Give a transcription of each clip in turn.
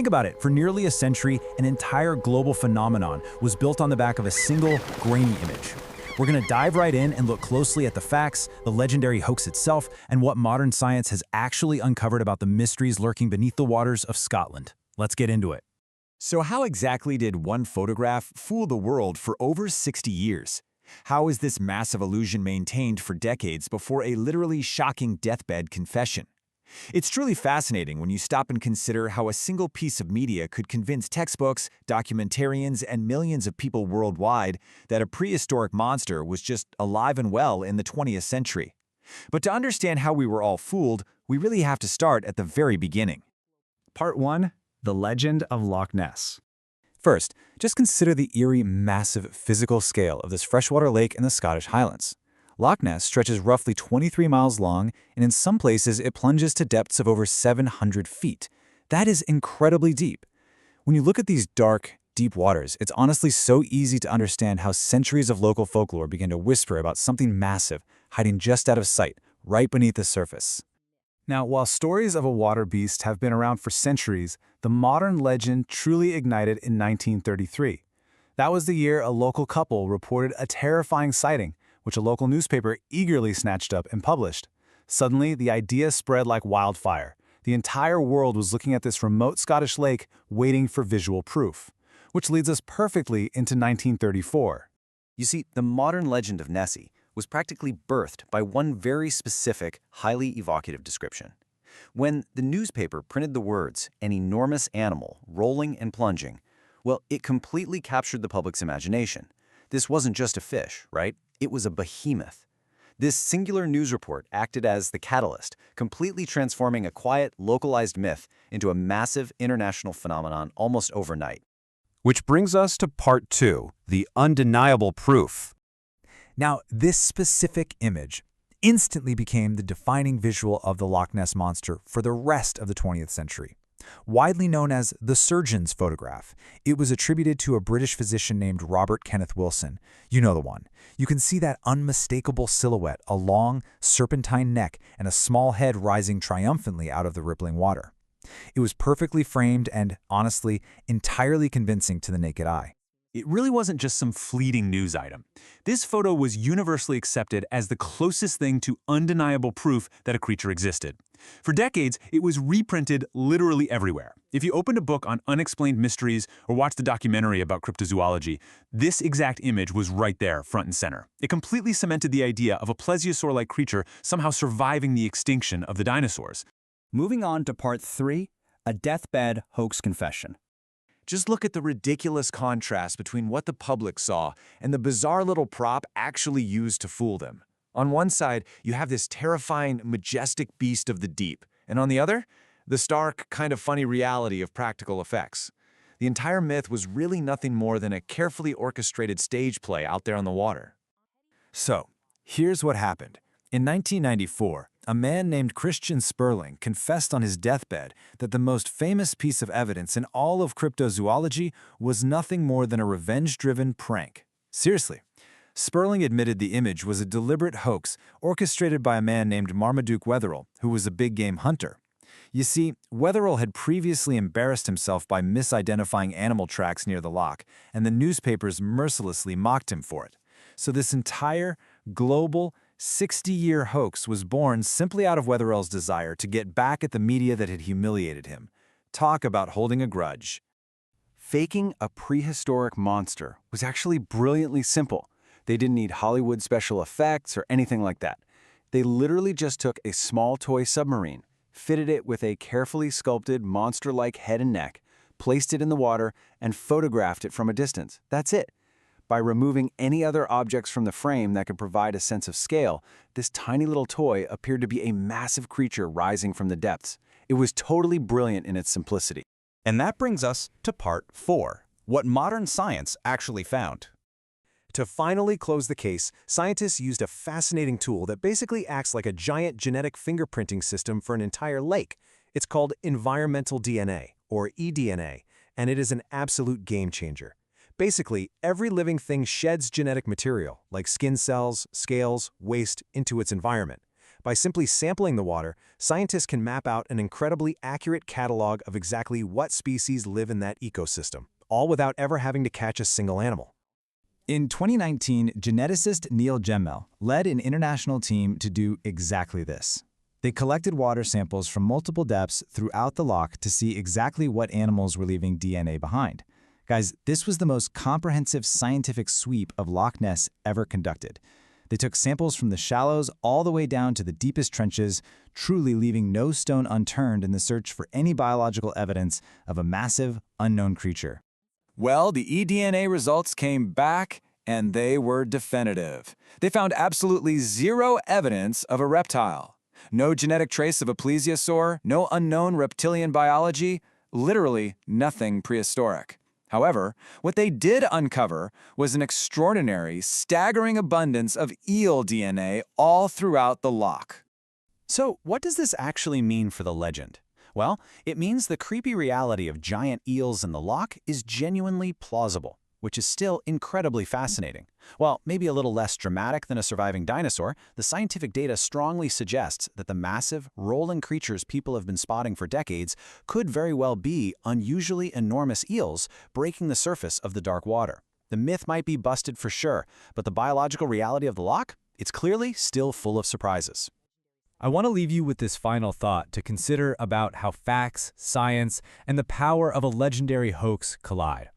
Think about it, for nearly a century, an entire global phenomenon was built on the back of a single, grainy image. We're gonna dive right in and look closely at the facts, the legendary hoax itself, and what modern science has actually uncovered about the mysteries lurking beneath the waters of Scotland. Let's get into it. So how exactly did one photograph fool the world for over 60 years? How is this massive illusion maintained for decades before a literally shocking deathbed confession? It's truly fascinating when you stop and consider how a single piece of media could convince textbooks, documentarians, and millions of people worldwide that a prehistoric monster was just alive and well in the 20th century. But to understand how we were all fooled, we really have to start at the very beginning. Part 1. The Legend of Loch Ness. First, just consider the eerie, massive physical scale of this freshwater lake in the Scottish Highlands. Loch Ness stretches roughly 23 miles long, and in some places it plunges to depths of over 700 feet. That is incredibly deep. When you look at these dark, deep waters, it's honestly so easy to understand how centuries of local folklore begin to whisper about something massive hiding just out of sight, right beneath the surface. Now, while stories of a water beast have been around for centuries, the modern legend truly ignited in 1933. That was the year a local couple reported a terrifying sighting, which a local newspaper eagerly snatched up and published. Suddenly, the idea spread like wildfire. The entire world was looking at this remote Scottish lake, waiting for visual proof. Which leads us perfectly into 1934. You see, the modern legend of Nessie was practically birthed by one very specific, highly evocative description. When the newspaper printed the words, "an enormous animal, rolling and plunging," well, it completely captured the public's imagination. This wasn't just a fish, right? It was a behemoth. This singular news report acted as the catalyst, completely transforming a quiet, localized myth into a massive international phenomenon almost overnight. Which brings us to part 2, the undeniable proof. Now, this specific image instantly became the defining visual of the Loch Ness Monster for the rest of the 20th century. Widely known as the surgeon's photograph, it was attributed to a British physician named Robert Kenneth Wilson. You know the one. You can see that unmistakable silhouette, a long, serpentine neck, and a small head rising triumphantly out of the rippling water. It was perfectly framed and, honestly, entirely convincing to the naked eye. It really wasn't just some fleeting news item. This photo was universally accepted as the closest thing to undeniable proof that a creature existed. For decades, it was reprinted literally everywhere. If you opened a book on unexplained mysteries or watched a documentary about cryptozoology, this exact image was right there, front and center. It completely cemented the idea of a plesiosaur-like creature somehow surviving the extinction of the dinosaurs. Moving on to Part 3, a deathbed hoax confession. Just look at the ridiculous contrast between what the public saw and the bizarre little prop actually used to fool them. On one side, you have this terrifying, majestic beast of the deep, and on the other, the stark, kind of funny reality of practical effects. The entire myth was really nothing more than a carefully orchestrated stage play out there on the water. So, here's what happened. In 1994, a man named Christian Sperling confessed on his deathbed that the most famous piece of evidence in all of cryptozoology was nothing more than a revenge-driven prank. Seriously. Sperling admitted the image was a deliberate hoax orchestrated by a man named Marmaduke Wetherell, who was a big-game hunter. You see, Wetherell had previously embarrassed himself by misidentifying animal tracks near the loch, and the newspapers mercilessly mocked him for it. So this entire, global, 60-year hoax was born simply out of Wetherell's desire to get back at the media that had humiliated him. Talk about holding a grudge. Faking a prehistoric monster was actually brilliantly simple. They didn't need Hollywood special effects or anything like that. They literally just took a small toy submarine, fitted it with a carefully sculpted monster-like head and neck, placed it in the water, and photographed it from a distance. That's it. By removing any other objects from the frame that could provide a sense of scale, this tiny little toy appeared to be a massive creature rising from the depths. It was totally brilliant in its simplicity. And that brings us to part 4, what modern science actually found. To finally close the case, scientists used a fascinating tool that basically acts like a giant genetic fingerprinting system for an entire lake. It's called environmental DNA, or eDNA, and it is an absolute game changer. Basically, every living thing sheds genetic material, like skin cells, scales, waste, into its environment. By simply sampling the water, scientists can map out an incredibly accurate catalog of exactly what species live in that ecosystem, all without ever having to catch a single animal. In 2019, geneticist Neil Gemmell led an international team to do exactly this. They collected water samples from multiple depths throughout the loch to see exactly what animals were leaving DNA behind. Guys, this was the most comprehensive scientific sweep of Loch Ness ever conducted. They took samples from the shallows all the way down to the deepest trenches, truly leaving no stone unturned in the search for any biological evidence of a massive, unknown creature. Well, the eDNA results came back, and they were definitive. They found absolutely zero evidence of a reptile. No genetic trace of a plesiosaur, no unknown reptilian biology, literally nothing prehistoric. However, what they did uncover was an extraordinary, staggering abundance of eel DNA all throughout the loch. So, what does this actually mean for the legend? Well, it means the creepy reality of giant eels in the loch is genuinely plausible, which is still incredibly fascinating. While maybe a little less dramatic than a surviving dinosaur, the scientific data strongly suggests that the massive, rolling creatures people have been spotting for decades could very well be unusually enormous eels breaking the surface of the dark water. The myth might be busted for sure, but the biological reality of the loch? It's clearly still full of surprises. I want to leave you with this final thought to consider about how facts, science, and the power of a legendary hoax collide.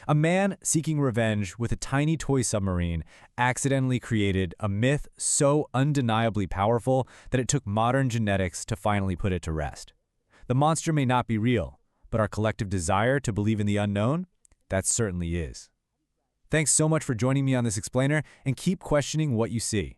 A man seeking revenge with a tiny toy submarine accidentally created a myth so undeniably powerful that it took modern genetics to finally put it to rest. The monster may not be real, but our collective desire to believe in the unknown, that certainly is. Thanks so much for joining me on this explainer, and keep questioning what you see.